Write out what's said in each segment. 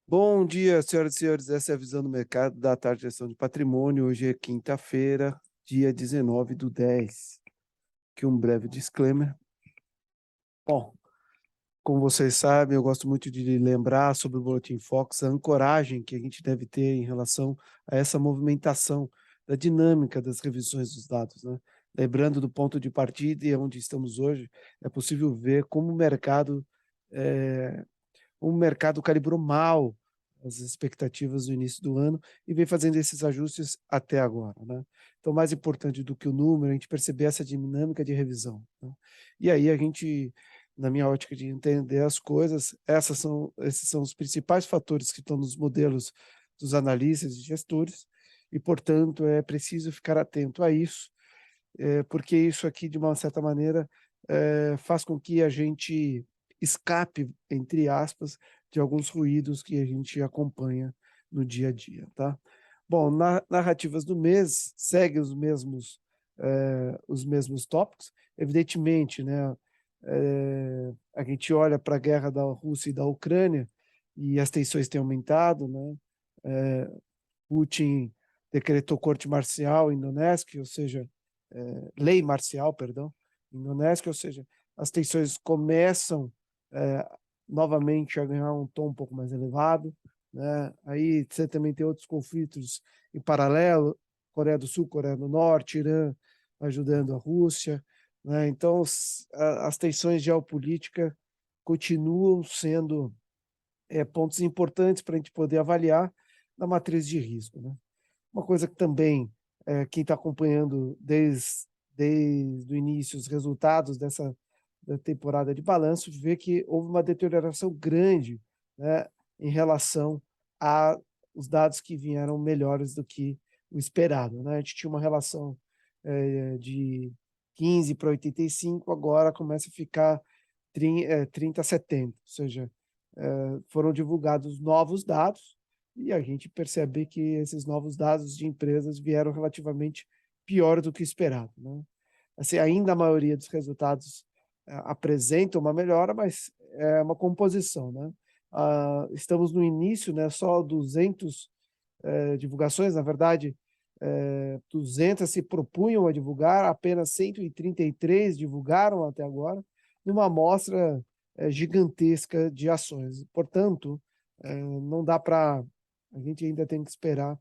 Bom dia, senhoras e senhores. Essa é a visão do mercado da tarde de gestão de patrimônio. Hoje é quinta-feira, dia 19/10. Aqui um breve disclaimer. Bom, como vocês sabem, eu gosto muito de lembrar sobre o Boletim Fox, a ancoragem que a gente deve ter em relação a essa movimentação da dinâmica das revisões dos dados, né? Lembrando do ponto de partida e onde estamos hoje, é possível ver como o mercado calibrou mal as expectativas no início do ano e vem fazendo esses ajustes até agora, né? Então, mais importante do que o número, a gente perceber essa dinâmica de revisão, né? E aí a gente, na minha ótica de entender as coisas, esses são os principais fatores que estão nos modelos dos analistas e gestores e, portanto, é preciso ficar atento a isso, porque isso aqui, de uma certa maneira, faz com que a gente escape, entre aspas, de alguns ruídos que a gente acompanha no dia a dia, tá? Bom, narrativas do mês seguem os mesmos tópicos. Evidentemente, né, a gente olha para a guerra da Rússia e da Ucrânia e as tensões têm aumentado, né? Putin decretou corte marcial em Donetsk, ou seja, lei marcial, perdão, em Donetsk, ou seja, as tensões começam eh, novamente a ganhar um tom um pouco mais elevado, né? Aí você também tem outros conflitos em paralelo, Coreia do Sul, Coreia do Norte, Irã ajudando a Rússia, né? Então as tensões geopolíticas continuam sendo pontos importantes para a gente poder avaliar na matriz de risco, né? Uma coisa que também, quem está acompanhando desde o início os resultados da temporada de balanço, vê que houve uma deterioração grande, né, em relação a os dados que vieram melhores do que o esperado, né? A gente tinha uma relação de 15 para 85, agora começa a ficar 30/70, ou seja, foram divulgados novos dados e a gente percebe que esses novos dados de empresas vieram relativamente pior do que esperado, né? Assim, ainda a maioria dos resultados apresentam uma melhora, mas é uma composição, né? Estamos no início, né? Só 200 divulgações, na verdade, 200 se propunham a divulgar, apenas 133 divulgaram até agora, numa amostra gigantesca de ações. Portanto, não dá para. A gente ainda tem que esperar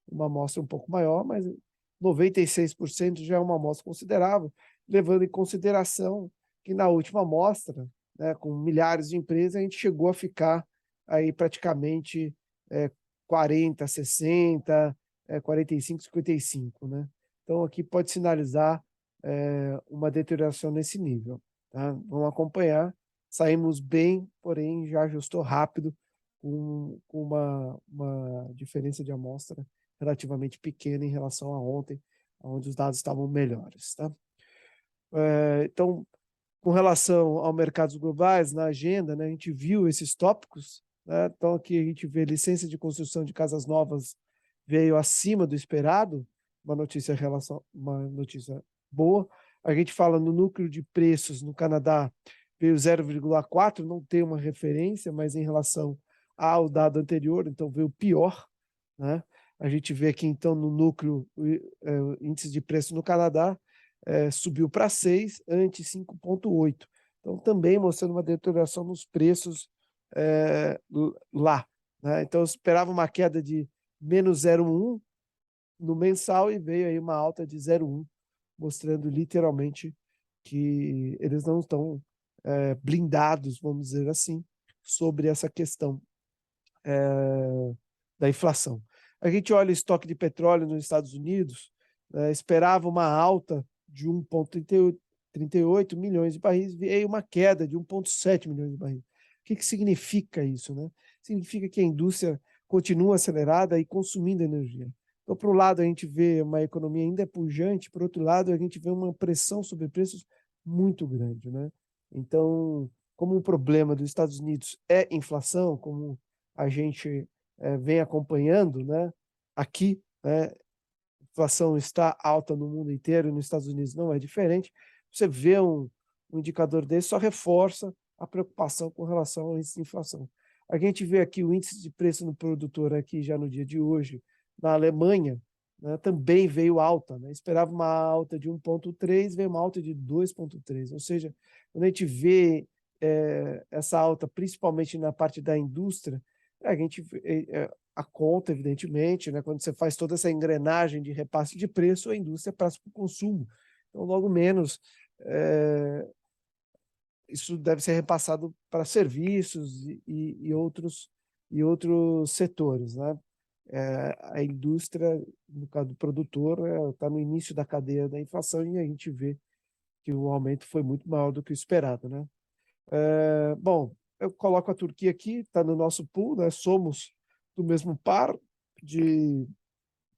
uma amostra um pouco maior, mas 96% já é uma amostra considerável, levando em consideração que na última amostra, né, com milhares de empresas, a gente chegou a ficar aí praticamente 40, 60, 45, 55, né? Então aqui pode sinalizar uma deterioração nesse nível, tá? Vamos acompanhar. Saímos bem, porém já ajustou rápido com uma diferença de amostra relativamente pequena em relação a ontem, onde os dados estavam melhores, tá? Então, com relação ao mercados globais, na agenda, né, a gente viu esses tópicos, né? Então, aqui a gente vê licença de construção de casas novas veio acima do esperado, uma notícia boa. A gente fala no núcleo de preços no Canadá, veio 0,4, não tem uma referência, mas em relação ao dado anterior, então veio pior, né? A gente vê aqui, então, no núcleo, o índice de preço no Canadá subiu para 6, antes 5,8. Então, também mostrando uma deterioração nos preços lá, né? Então, eu esperava uma queda de menos 0,1 no mensal e veio aí uma alta de 0,1, mostrando literalmente que eles não estão blindados, vamos dizer assim, sobre essa questão da inflação. A gente olha o estoque de petróleo nos Estados Unidos, esperava uma alta de 1,38 milhões de barris, veio uma queda de 1,7 milhões de barris. O que significa isso, né? Significa que a indústria continua acelerada e consumindo energia. Então, por um lado, a gente vê uma economia ainda pujante, por outro lado, a gente vê uma pressão sobre preços muito grande, né? Então, como o problema dos Estados Unidos é inflação, como a gente vem acompanhando, né? Aqui, né, a inflação está alta no mundo inteiro e nos Estados Unidos não é diferente. Você vê um indicador desse, só reforça a preocupação com relação a essa inflação. A gente vê aqui o índice de preço no produtor aqui já no dia de hoje, na Alemanha, né, também veio alta, né? Esperava uma alta de 1,3, veio uma alta de 2,3. Ou seja, quando a gente vê essa alta, principalmente na parte da indústria, a gente a conta, evidentemente, né, quando você faz toda essa engrenagem de repasse de preço, a indústria passa para o consumo. Então, logo menos, isso deve ser repassado para serviços e outros setores, né? A indústria, no caso do produtor, está no início da cadeia da inflação e a gente vê que o aumento foi muito maior do que o esperado, né? Bom, eu coloco a Turquia aqui, está no nosso pool, né? Somos do mesmo par de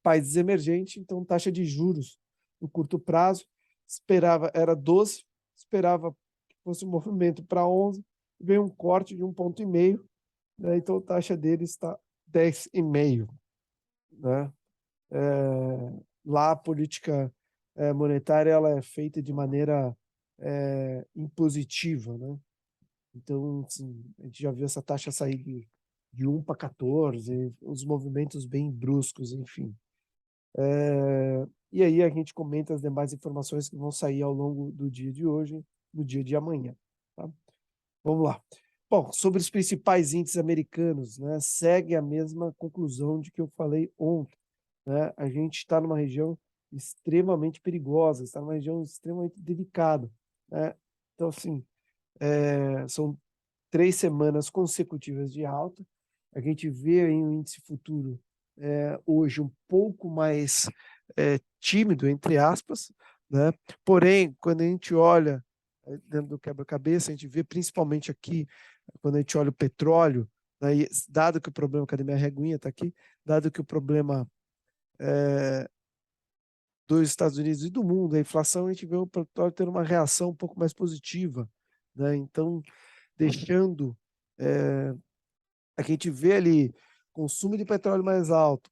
países emergentes, então taxa de juros no curto prazo esperava era 12, esperava que fosse um movimento para 11, veio um corte de 1,5 ponto, né? Então a taxa dele está 10,5, né? Lá a política monetária ela é feita de maneira impositiva, né? Então, assim, a gente já viu essa taxa sair de 1 para 14, os movimentos bem bruscos, enfim. E aí a gente comenta as demais informações que vão sair ao longo do dia de hoje, no dia de amanhã. Tá? Vamos lá. Bom, sobre os principais índices americanos, né, segue a mesma conclusão de que eu falei ontem. Né? A gente está numa região extremamente perigosa, está numa região extremamente delicada. Né? Então, assim, são 3 semanas consecutivas de alta. A gente vê aí um índice futuro hoje um pouco mais tímido, entre aspas, né? Porém, quando a gente olha dentro do quebra-cabeça, a gente vê principalmente aqui, quando a gente olha o petróleo, né, dado que o problema, cadê minha reguinha, está aqui, dado que o problema dos Estados Unidos e do mundo, a inflação, a gente vê o petróleo ter uma reação um pouco mais positiva, né? Então, deixando a gente vê ali consumo de petróleo mais alto,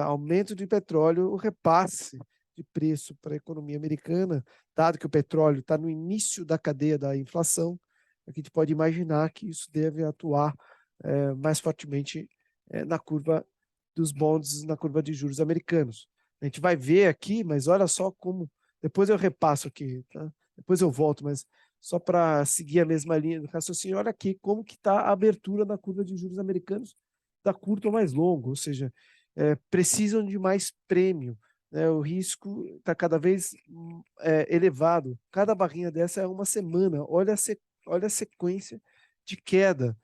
aumento de petróleo, o repasse de preço para a economia americana, dado que o petróleo está no início da cadeia da inflação, a gente pode imaginar que isso deve atuar mais fortemente na curva dos bonds, na curva de juros americanos. A gente vai ver aqui, mas olha só como. Depois eu repasso aqui, tá? Depois eu volto, mas só para seguir a mesma linha do raciocínio, olha aqui como que está a abertura da curva de juros americanos, da curto ou mais longo, ou seja, precisam de mais prêmio, né? O risco está cada vez elevado. Cada barrinha dessa é uma semana. Olha a sequência de queda.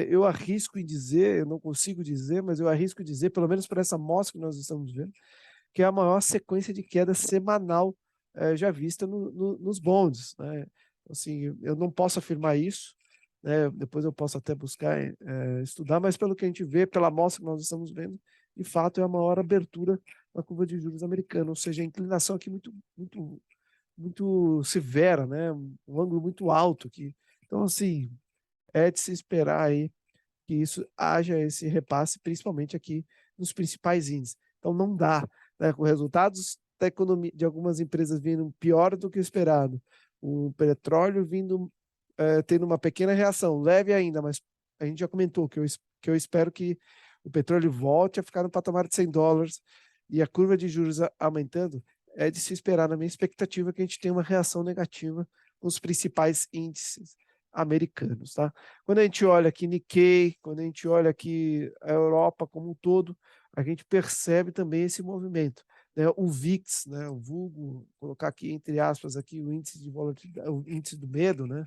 Eu arrisco em dizer, eu não consigo dizer, mas eu arrisco em dizer, pelo menos por essa amostra que nós estamos vendo, que é a maior sequência de queda semanal já vista nos bonds. Né? Assim, eu não posso afirmar isso, né? Depois eu posso até buscar estudar, mas pelo que a gente vê, pela amostra que nós estamos vendo, de fato é a maior abertura na curva de juros americana, ou seja, a inclinação aqui muito severa, né? Um ângulo muito alto aqui. Então, assim, é de se esperar aí que isso haja esse repasse, principalmente aqui nos principais índices. Então, não dá, né? Com resultados da economia de algumas empresas vindo pior do que o esperado, o petróleo vindo tendo uma pequena reação, leve ainda, mas a gente já comentou que eu espero que o petróleo volte a ficar no patamar de $100 e a curva de juros aumentando, é de se esperar, na minha expectativa, que a gente tenha uma reação negativa nos principais índices americanos, tá? Quando a gente olha aqui Nikkei, quando a gente olha aqui a Europa como um todo, a gente percebe também esse movimento, né? O VIX, né? O vulgo, colocar aqui entre aspas aqui o índice de volatilidade, o índice do medo, né?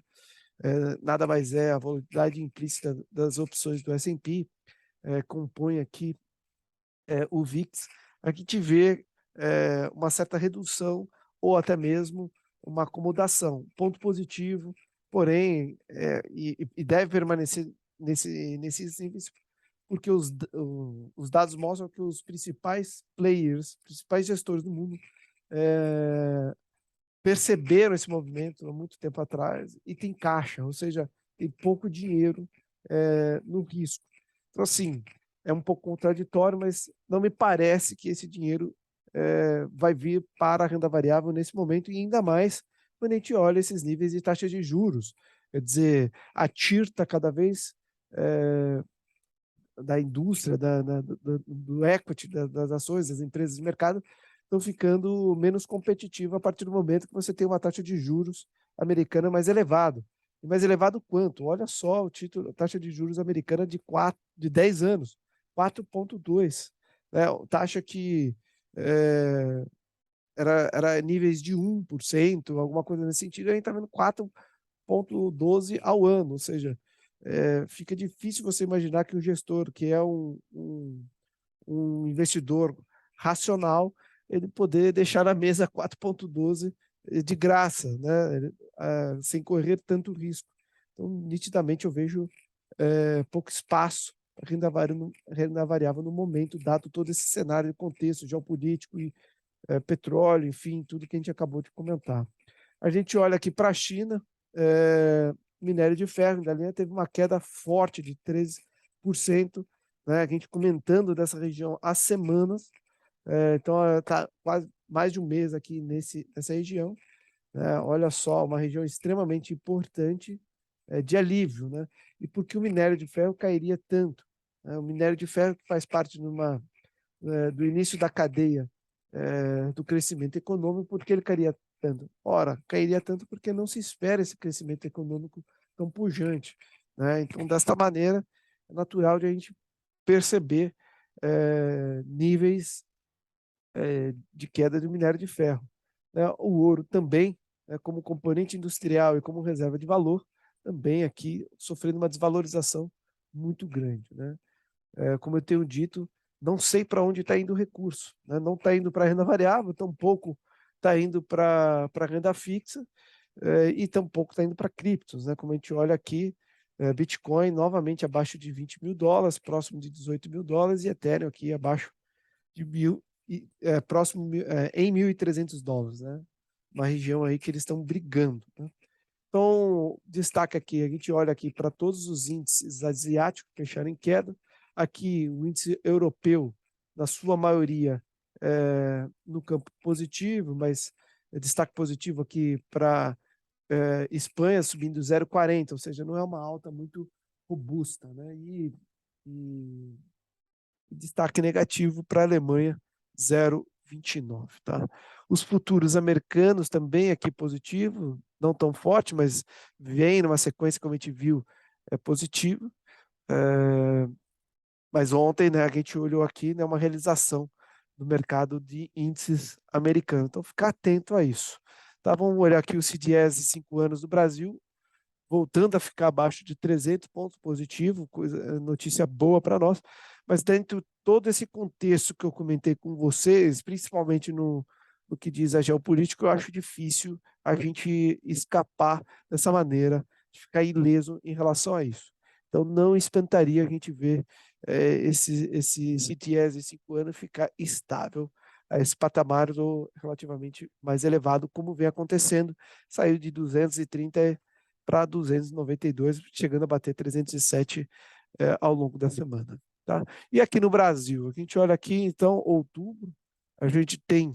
Nada mais é a volatilidade implícita das opções do S&P, compõe aqui o VIX, a gente vê uma certa redução ou até mesmo uma acomodação. Ponto positivo, porém, e deve permanecer nesses níveis, porque os dados mostram que os principais players, principais gestores do mundo, perceberam esse movimento há muito tempo atrás e tem caixa, ou seja, tem pouco dinheiro no risco. Então, assim, é um pouco contraditório, mas não me parece que esse dinheiro vai vir para a renda variável nesse momento, e ainda mais quando a gente olha esses níveis de taxa de juros. Quer dizer, a TIR está cada vez da indústria, do equity das ações, das empresas de mercado, estão ficando menos competitivas a partir do momento que você tem uma taxa de juros americana mais elevada. E mais elevado quanto? Olha só a taxa de juros americana de 10 anos, 4,2. Né? Taxa que era níveis de 1%, alguma coisa nesse sentido, a gente está vendo 4,12 ao ano, ou seja, fica difícil você imaginar que um gestor que é um investidor racional, ele poder deixar na mesa 4,12 de graça, né? Sem correr tanto risco. Então, nitidamente, eu vejo pouco espaço para renda variável no momento, dado todo esse cenário de contexto geopolítico e petróleo, enfim, tudo que a gente acabou de comentar. A gente olha aqui para a China, minério de ferro, da linha teve uma queda forte de 13%, né? A gente comentando dessa região há semanas, então está quase mais de um mês aqui nessa região. Né? Olha só, uma região extremamente importante de alívio, né? E por que o minério de ferro cairia tanto? O minério de ferro faz parte do início da cadeia do crescimento econômico, porque ele cairia tanto? Ora, cairia tanto porque não se espera esse crescimento econômico tão pujante. Né? Então, desta maneira, é natural de a gente perceber níveis de queda do minério de ferro. Né? O ouro também, como componente industrial e como reserva de valor, também aqui sofrendo uma desvalorização muito grande. Né? Como eu tenho dito, não sei para onde está indo o recurso. Né? Não está indo para a renda variável, tampouco está indo para a renda fixa e tampouco está indo para criptos. Né? Como a gente olha aqui, Bitcoin novamente abaixo de 20 mil dólares, próximo de 18 mil dólares, e Ethereum aqui abaixo de próximo em 1.300 dólares. Né? Uma região aí que eles estão brigando. Né? Então, destaque aqui, a gente olha aqui para todos os índices asiáticos que fecharam em queda. Aqui, o índice europeu, na sua maioria, no campo positivo, mas destaque positivo aqui para Espanha subindo 0,40, ou seja, não é uma alta muito robusta. Né? E destaque negativo para a Alemanha, 0,29. Tá? Os futuros americanos também aqui positivo, não tão forte, mas vem numa sequência, como a gente viu, positivo. Mas ontem, né, a gente olhou aqui, né, uma realização do mercado de índices americanos. Então, ficar atento a isso. Tá, vamos olhar aqui o CDS de 5 anos do Brasil, voltando a ficar abaixo de 300 pontos positivo, notícia boa para nós, mas dentro de todo esse contexto que eu comentei com vocês, principalmente no que diz a geopolítica, eu acho difícil a gente escapar dessa maneira, de ficar ileso em relação a isso. Então, não espantaria a gente ver esse CTS de 5 anos ficar estável a esse patamar relativamente mais elevado, como vem acontecendo, saiu de 230 para 292, chegando a bater 307 ao longo da semana. Tá? E aqui no Brasil, a gente olha aqui, então, outubro, a gente tem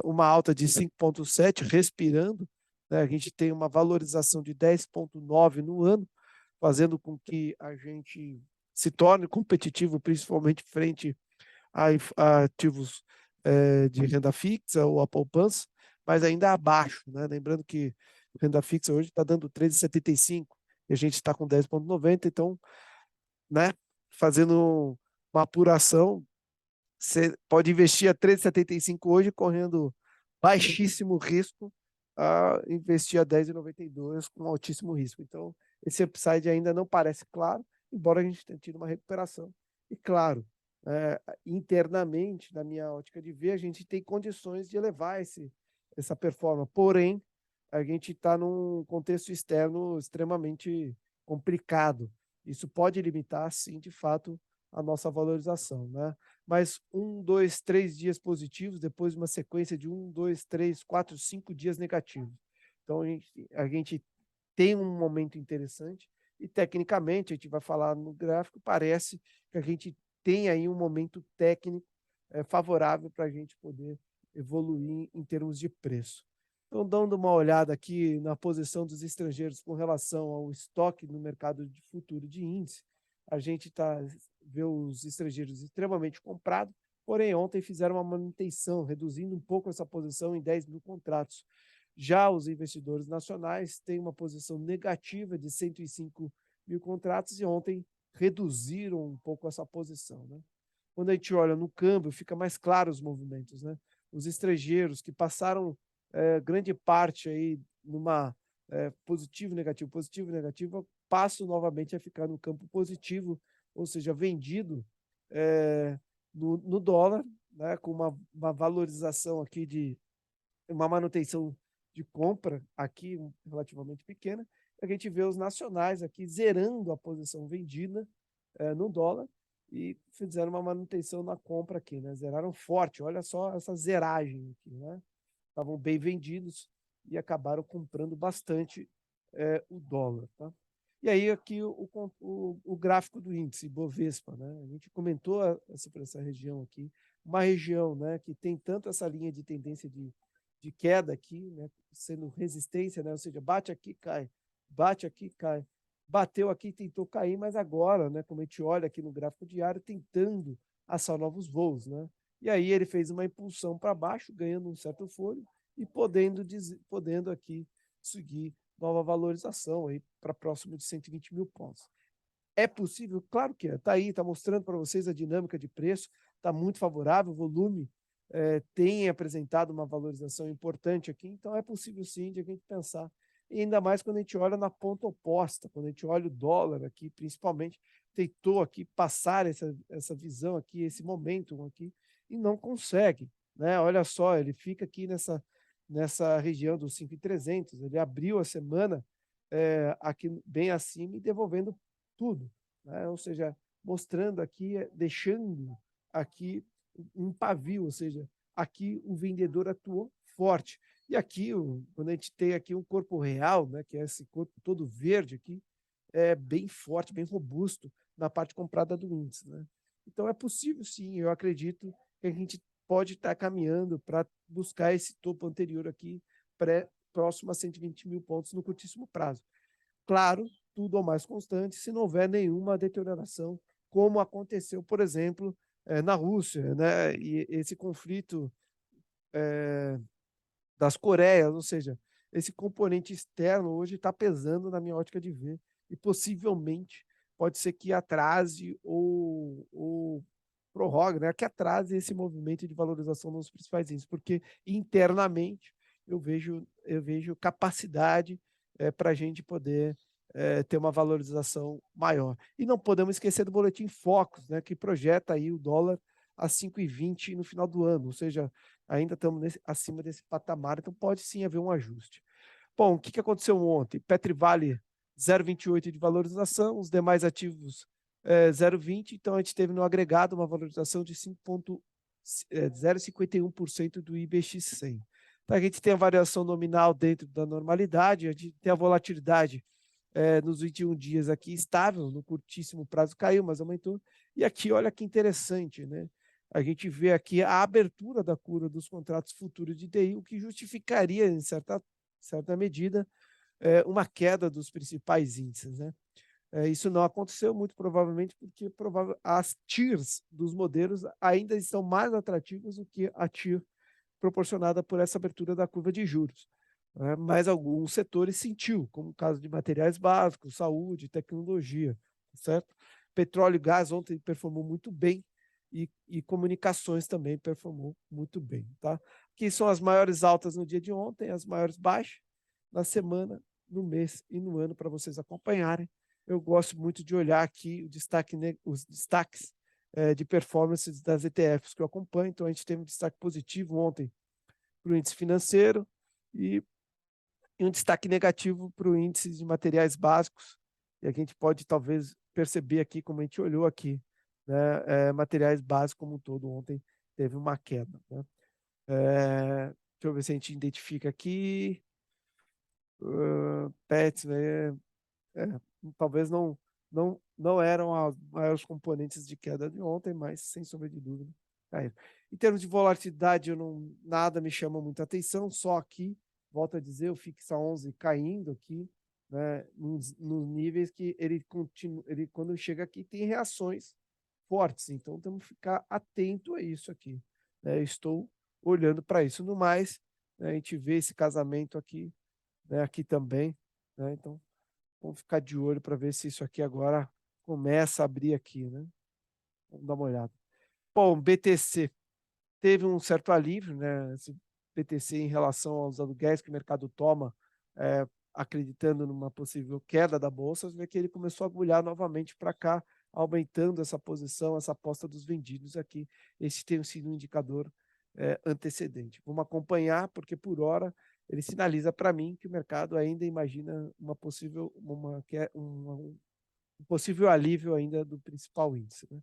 uma alta de 5,7, respirando, né? A gente tem uma valorização de 10,9 no ano, fazendo com que a gente se torne competitivo, principalmente frente a ativos de renda fixa ou a poupança, mas ainda abaixo. Né? Lembrando que renda fixa hoje está dando 13,75 e a gente está com 10,90, então, né, fazendo uma apuração, você pode investir a 13,75 hoje, correndo baixíssimo risco, a investir a 10,92 com altíssimo risco. Então, esse upside ainda não parece claro, embora a gente tenha tido uma recuperação. E, claro, internamente, na minha ótica de ver, a gente tem condições de elevar essa performance. Porém, a gente está num contexto externo extremamente complicado. Isso pode limitar, sim, de fato, a nossa valorização. Né? Mas 1, 2, 3 dias positivos, depois uma sequência de 1, 2, 3, 4, 5 dias negativos. Então, a gente tem um momento interessante e, tecnicamente, a gente vai falar no gráfico, parece que a gente tem aí um momento técnico favorável para a gente poder evoluir em termos de preço. Então, dando uma olhada aqui na posição dos estrangeiros com relação ao estoque no mercado de futuro de índice, a gente vê os estrangeiros extremamente comprados, porém ontem fizeram uma manutenção, reduzindo um pouco essa posição em 10 mil contratos. Já os investidores nacionais têm uma posição negativa de 105 mil contratos e ontem reduziram um pouco essa posição, né? Quando a gente olha no câmbio, fica mais claro os movimentos, né? Os estrangeiros que passaram grande parte aí numa positivo, negativo, passam novamente a ficar no campo positivo, ou seja, vendido no dólar, né? Com uma valorização aqui de uma manutenção de compra aqui relativamente pequena. A gente vê os nacionais aqui zerando a posição vendida no dólar e fizeram uma manutenção na compra aqui, né? Zeraram forte. Olha só essa zeragem aqui, né? Estavam bem vendidos e acabaram comprando bastante o dólar, tá? E aí aqui o gráfico do índice Bovespa, né? A gente comentou essa região aqui, uma região, né, que tem tanto essa linha de tendência de queda aqui, né, sendo resistência, né? Ou seja, bate aqui, cai, bate aqui, cai. Bateu aqui, tentou cair, mas agora, né, como a gente olha aqui no gráfico diário, tentando assar novos voos, né? E aí ele fez uma impulsão para baixo, ganhando um certo fôlego e podendo aqui seguir nova valorização aí para próximo de 120 mil pontos. É possível? Claro que é. Está aí, está mostrando para vocês a dinâmica de preço, está muito favorável, o volume tem apresentado uma valorização importante aqui, então é possível sim de a gente pensar, e ainda mais quando a gente olha na ponta oposta, quando a gente olha o dólar aqui, principalmente, tentou aqui passar essa visão aqui, esse momentum aqui, e não consegue, né? Olha só, ele fica aqui nessa região dos 5.300, ele abriu a semana aqui bem acima e devolvendo tudo, né? Ou seja, mostrando aqui, deixando aqui um pavio, ou seja, aqui o vendedor atuou forte. E aqui, quando a gente tem aqui um corpo real, né, que é esse corpo todo verde aqui, é bem forte, bem robusto na parte comprada do índice, né? Então é possível sim, eu acredito que a gente pode estar caminhando para buscar esse topo anterior aqui, próximo a 120 mil pontos no curtíssimo prazo. Claro, tudo ao mais constante, se não houver nenhuma deterioração, como aconteceu, por exemplo, na Rússia, né? E esse conflito das Coreias, ou seja, esse componente externo hoje está pesando na minha ótica de ver e possivelmente pode ser que atrase ou prorrogue, né? Que atrase esse movimento de valorização nos principais índices, porque internamente eu vejo capacidade para a gente poder ter uma valorização maior. E não podemos esquecer do boletim Focus, né, que projeta aí o dólar a 5,20 no final do ano, ou seja, ainda estamos acima desse patamar, então pode sim haver um ajuste. Bom, o que aconteceu ontem? Petrivale 0,28 de valorização, os demais ativos 0,20, então a gente teve no agregado uma valorização de 0,51% do IBX100. Então, a gente tem a variação nominal dentro da normalidade, a gente tem a volatilidade nos 21 dias aqui estável, no curtíssimo prazo caiu, mas aumentou. E aqui, olha que interessante, né? A gente vê aqui a abertura da curva dos contratos futuros de DI, o que justificaria, em certa medida, uma queda dos principais índices, né? Isso não aconteceu, muito provavelmente, porque as TIRs dos modelos ainda estão mais atrativas do que a TIR proporcionada por essa abertura da curva de juros. Mas alguns setores sentiu, como o caso de materiais básicos, saúde, tecnologia, certo? Petróleo e gás ontem performou muito bem e comunicações também performou muito bem, tá? Aqui são as maiores altas no dia de ontem, as maiores baixas na semana, no mês e no ano para vocês acompanharem. Eu gosto muito de olhar aqui os destaques de performance das ETFs que eu acompanho. Então, a gente teve um destaque positivo ontem para o índice financeiro e um destaque negativo para o índice de materiais básicos. E a gente pode, talvez, perceber aqui, como a gente olhou aqui, né, materiais básicos como um todo ontem teve uma queda, né? Deixa eu ver se a gente identifica aqui. Pets, né? Talvez não eram os maiores componentes de queda de ontem, mas sem sombra de dúvida caíram. Em termos de volatilidade, nada me chama muita atenção, só aqui, volto a dizer, o FIX a 11 caindo aqui, né, nos níveis que ele continua, ele quando chega aqui tem reações fortes, então temos que ficar atento a isso aqui, né? Eu estou olhando para isso. No mais, né, a gente vê esse casamento aqui, né, aqui também, né? Então vamos ficar de olho para ver se isso aqui agora começa a abrir aqui, né? Vamos dar uma olhada. Bom, BTC teve um certo alívio, né? Esse BTC em relação aos aluguéis que o mercado toma, acreditando numa possível queda da bolsa, vê que ele começou a agulhar novamente para cá, aumentando essa posição, essa aposta dos vendidos aqui. Esse tem sido um indicador antecedente. Vamos acompanhar, porque por hora ele sinaliza para mim que o mercado ainda imagina um possível alívio ainda do principal índice, né?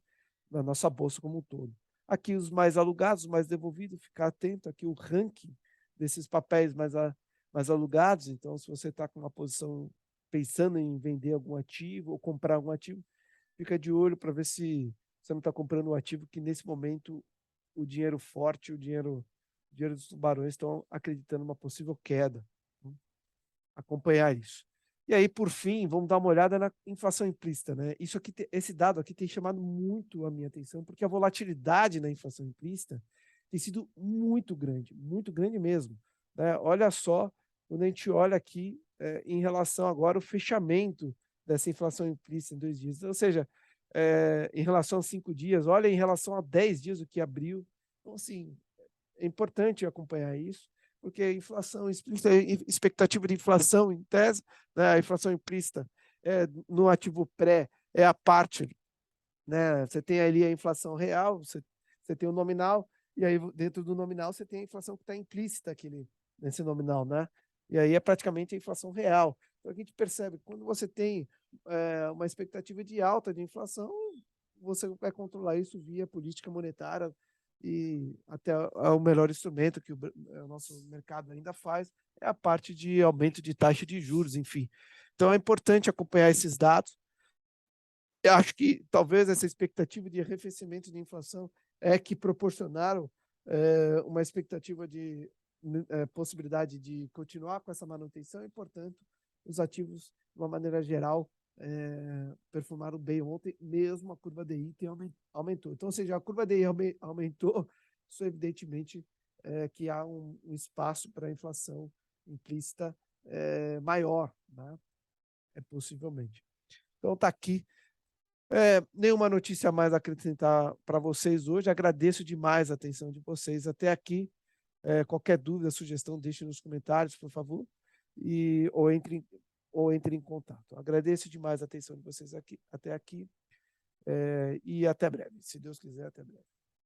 Na nossa bolsa como um todo. Aqui os mais alugados, os mais devolvidos, ficar atento aqui o ranking desses papéis mais alugados. Então, se você está com uma posição pensando em vender algum ativo ou comprar algum ativo, fica de olho para ver se você não está comprando um ativo que nesse momento o dinheiro forte, o dinheiro dos tubarões estão acreditando numa possível queda. Acompanhar isso. E aí, por fim, vamos dar uma olhada na inflação implícita, né? Isso aqui, esse dado aqui tem chamado muito a minha atenção, porque a volatilidade na inflação implícita tem sido muito grande mesmo, né? Olha só, quando a gente olha aqui em relação agora ao fechamento dessa inflação implícita em 2 dias, ou seja, em relação a 5 dias, olha em relação a 10 dias o que abriu. Então, assim, é importante acompanhar isso, porque a inflação explícita, expectativa de inflação em tese, né, a inflação implícita no ativo pré é a parte, né, você tem ali a inflação real, você tem o nominal, e aí dentro do nominal você tem a inflação que está implícita aqui nesse nominal, né? E aí é praticamente a inflação real. Então a gente percebe que quando você tem uma expectativa de alta de inflação, você vai controlar isso via política monetária e até o melhor instrumento que o nosso mercado ainda faz é a parte de aumento de taxa de juros, enfim. Então é importante acompanhar esses dados. Eu acho que talvez essa expectativa de arrefecimento de inflação é que proporcionaram uma expectativa de possibilidade de continuar com essa manutenção e, portanto, os ativos, de uma maneira geral, performaram bem ontem, mesmo a curva DI aumentou. Então, ou seja, a curva DI aumentou, isso evidentemente que há um espaço para a inflação implícita maior, né? Possivelmente. Então, está aqui. Nenhuma notícia a mais a acrescentar para vocês hoje. Agradeço demais a atenção de vocês até aqui. Qualquer dúvida, sugestão, deixe nos comentários, por favor, ou entre em contato. Agradeço demais a atenção de vocês aqui, até aqui, e até breve. Se Deus quiser, até breve.